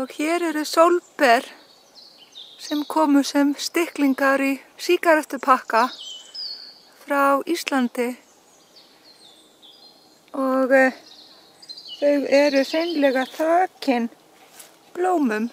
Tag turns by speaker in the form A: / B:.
A: Og hér eru sólber sem komu sem stiklingar í sígarettupakka frá Íslandi. Og þau eru hreinlega þakin blómum.